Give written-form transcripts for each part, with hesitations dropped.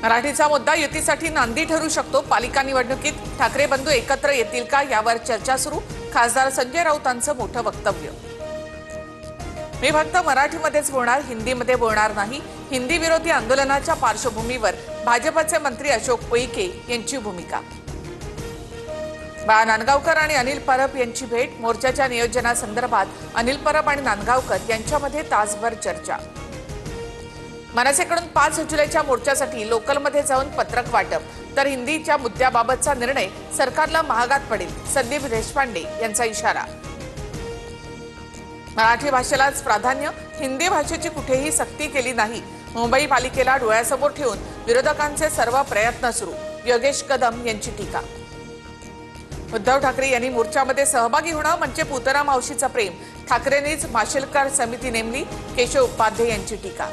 मराठीचा मुद्दा युतीसाठी नांदी ठरू शकतो। पालिका निवडणुकीत ठाकरे बंधू एकत्र येतील का यावर चर्चा सुरू। खासदार संजय राऊतांचं मोठं वक्तव्य। मी फक्त मराठीमध्येच बोलणार, हिंदीमध्ये बोलणार नाही। हिंदी विरोधी आंदोलनाच्या पार्श्वभूमीवर भाजपचे मंत्री अशोक उईके यांची भूमिका। बा नांदगावकर आणि अनिल परब यांची भेट। मोर्चाच्या नियोजनासंदर्भात अनिल परब आणि नांदगावकर यांच्यामध्ये तासभर चर्चा। मनसेकडून 5 जुलैच्या मोर्चासाठी लोकलमध्ये जाऊन पत्रक वाटप, तर हिंदीच्या मुद्द्याबाबतचा निर्णय सरकारला महागात पडेल। संदीप देशपांडे यांचा इशारा। मराठी भाषेलाच प्राधान्य, हिंदी भाषेची कुठेही सक्ती केली नाही। मुंबई पालिकेला डोळ्यासमोर ठेवून विरोधकांचे सर्व प्रयत्न सुरू। योगेश कदम यांची टीका। उद्धव ठाकरे यांनी मोर्चामध्ये सहभागी होणं म्हणजे पुतळा मावशीचं प्रेम। ठाकरेंनीच माशेलकर समिती नेमली। केशव उपाध्ये यांची टीका।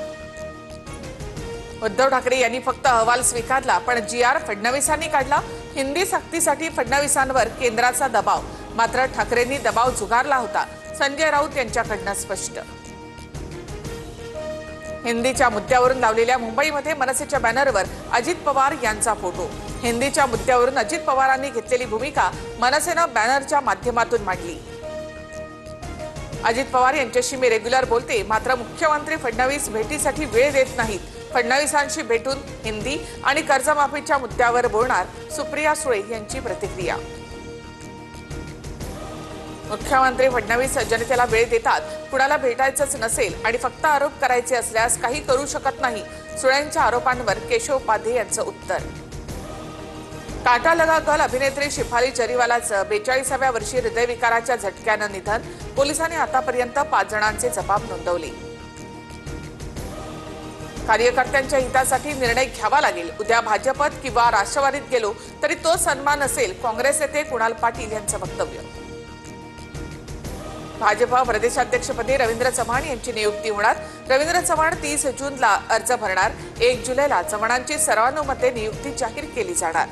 उद्धव ठाकरे यांनी फक्त अहवाल स्वीकारला, पण GR फडणवीसांनी काढला। हिंदी सक्तीसाठी फडणवीसांवर केंद्राचा दबाव, मात्र ठाकरेंनी दबाव झुगारला होता। संजय राऊत यांच्याकडनं स्पष्ट। हिंदीच्या मुद्द्यावरून लावलेल्या मुंबईमध्ये मनसेच्या बॅनरवर अजित पवार यांचा फोटो। हिंदीच्या मुद्द्यावरून अजित पवारांनी घेतलेली भूमिका मनसेनं बॅनरच्या माध्यमातून मांडली। अजित पवार यांच्याशी मी रेग्युलर बोलते, मात्र मुख्यमंत्री फडणवीस भेटीसाठी वेळ देत नाहीत। फडणवीसांशी भेटून हिंदी आणि कर्जमाफीच्या मुद्द्यावर बोलणार। सुप्रिया सुळे यांची प्रतिक्रिया। मुख्यमंत्री फडणवीस जनतेला वेळ देतात, कुणाला भेटायचंच नसेल आणि फक्त आरोप करायचे असल्यास काही करू शकत नाही। सुळेंच्या आरोपांवर केशव उपाध्ये यांचं उत्तर। काटा लगा गल अभिनेत्री शेफाली जरीवालाचं 42व्या वर्षी हृदयविकाराच्या झटक्यानं निधन। पोलिसांनी आतापर्यंत 5 जणांचे जबाब नोंदवले। कार्यकर्त्यांच्या हितासाठी निर्णय घ्यावा लागेल। उद्या भाजपत किंवा राष्ट्रवादीत गेलो तरी तो सन्मान असेल। काँग्रेस नेते कुणाल पाटील यांचं वक्तव्य। भाजप प्रदेशाध्यक्षपदी रवींद्र चव्हाण यांची नियुक्ती होणार। रवींद्र चव्हाण 30 जूनला अर्ज भरणार। 1 जुलैला चव्हाणांची सर्वानुमते नियुक्ती जाहीर केली जाणार।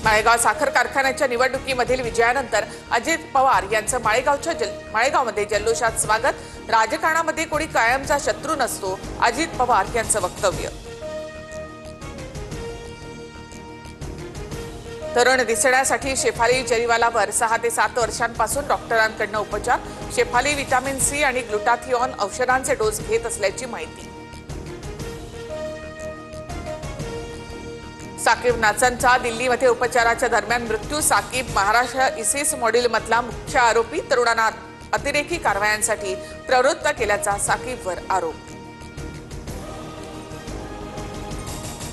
माळेगाव साखर कारखान्याच्या निवडणुकीमधील विजयानंतर अजित पवार यांचं माळेगावमध्ये जल्लोषात स्वागत। राजकारणामध्ये कोणी कायमचा शत्रू नसतो, अजित पवार यांचं वक्तव्य। तरुण दिसण्यासाठी शेफाली जरीवालावर 6 ते 7 वर्षांपासून डॉक्टरांकडून उपचार। शेफाली व्हिटॅमिन C आणि ग्लुटाथिऑन औषधांचे डोस घेत असल्याची माहिती। साकीब नाचनचा दिल्लीमध्ये उपचाराच्या दरम्यान मृत्यू। साकीब महाराष्ट्र ISIS मॉड्यूलमधला मुख्य आरोपी। तरुणांना अतिरेकी कारवायांसाठी प्रवृत्त केल्याचा साकीबवर आरोप।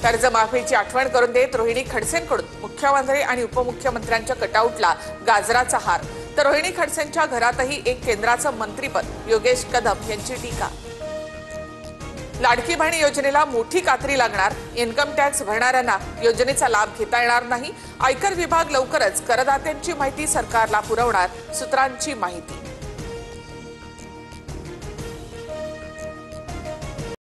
कर्जमाफीची आठवण करून देत रोहिणी खडसेंकडून मुख्यमंत्री आणि उपमुख्यमंत्र्यांच्या कटआउटला गाजराचा हार, तर रोहिणी खडसेंच्या घरातही एक केंद्राचं मंत्रीपद। योगेश कदम यांची टीका। लाडकी बहीण योजनेला मोठी कात्री लागणार। इन्कम टॅक्स भरणाऱ्यांना योजनेचा लाभ घेता येणार नाही। आयकर विभाग लवकरच करदात्यांची माहिती सरकारला पुरवणार। सूत्रांची माहिती।